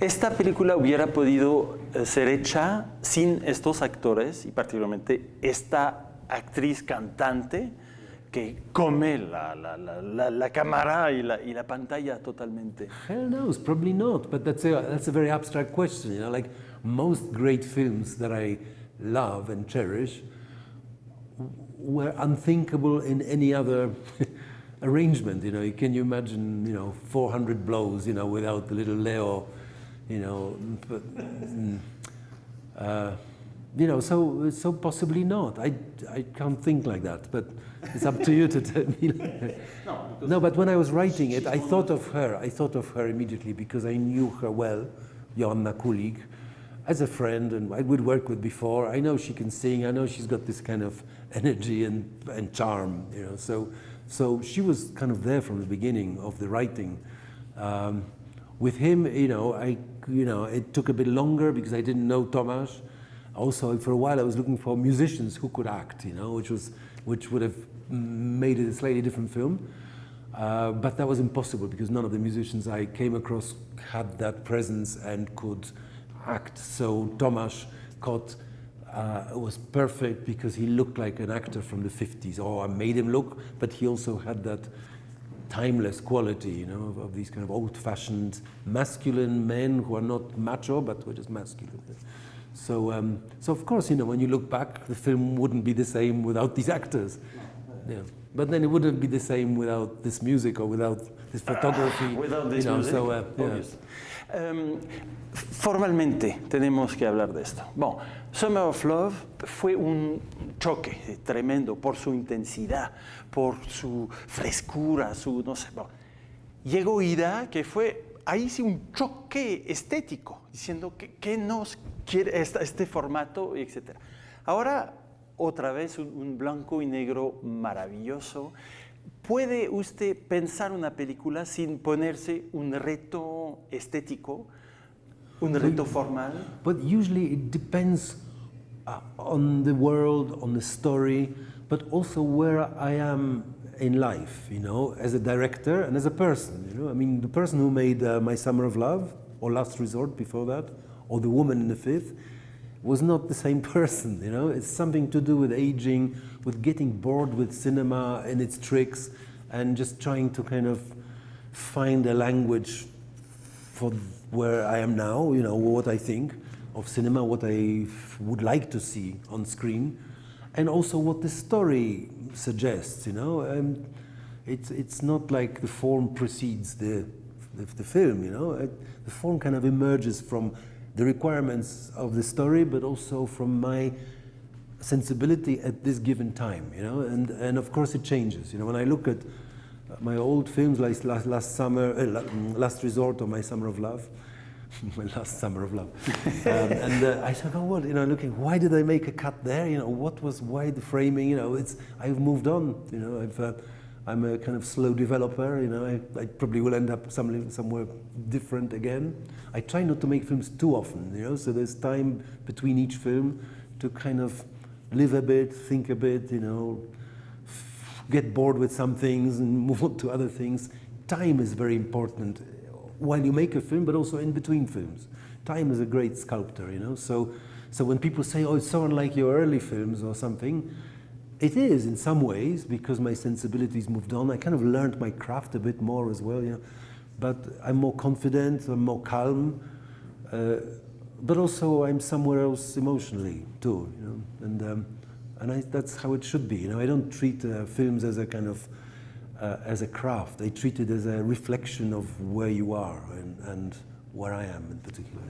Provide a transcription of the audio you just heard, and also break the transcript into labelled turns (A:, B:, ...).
A: Esta película hubiera podido ser hecha sin estos actores y particularmente esta actriz cantante que come la cámara y la pantalla totalmente.
B: Hell knows, probably not. But that's a very abstract question. You know, like most great films that I love and cherish were unthinkable in any other arrangement. You know, can you imagine, 400 blows, without the little Leo, so possibly not. I can't think like that, but it's up to you to tell me. No, but when I was writing it, I thought of her immediately because I knew her well, Joanna Kulig, as a friend, and I would work with before. I know she can sing. I know she's got this kind of energy and charm, So she was kind of there from the beginning of the writing. With him, it took a bit longer because I didn't know Tomasz. Also, for a while, I was looking for musicians who could act, which would have made it a slightly different film. But that was impossible because none of the musicians I came across had that presence and could act. So Tomasz was perfect because he looked like an actor from the 50s. I made him look, but he also had that timeless quality, of these kind of old-fashioned masculine men who are not macho, but who are just masculine. So of course, when you look back, the film wouldn't be the same without these actors. Yeah. But then it wouldn't be the same without this music or without this photography.
A: Without this music, Formalmente tenemos que hablar de esto. Bon, Summer of Love fue un choque tremendo por su intensidad, por su frescura, no sé. Bon. Llegó Ida, que fue ahí sí un choque estético, diciendo que nos quiere este formato, etc. Ahora, otra vez un blanco y negro maravilloso. ¿Puede usted pensar una película sin ponerse un reto estético, un reto formal?
B: But usually it depends on the world, on the story, but also where I am in life, as a director and as a person. I mean, the person who made My Summer of Love, or Last Resort before that, or The Woman in the Fifth, was not the same person, It's something to do with aging, with getting bored with cinema and its tricks, and just trying to kind of find a language for where I am now, what I think of cinema, what I would like to see on screen, and also what the story suggests, It's not like the form precedes the film, The form kind of emerges from the requirements of the story, but also from my sensibility at this given time, and of course it changes. When I look at my old films like Last Resort or My Summer of Love, my last Summer of Love, and I thought, looking, why did I make a cut there? Why the framing? I've moved on. I'm a kind of slow developer, I probably will end up somewhere different again. I try not to make films too often, so there's time between each film to kind of live a bit, think a bit, get bored with some things and move on to other things. Time is very important while you make a film, but also in between films. Time is a great sculptor, so when people say, it's so unlike your early films or something, it is in some ways because my sensibilities moved on. I kind of learned my craft a bit more as well, But I'm more confident, I'm more calm, but also I'm somewhere else emotionally too, And that's how it should be, I don't treat films as a kind of as a craft. I treat it as a reflection of where you are and where I am in particular.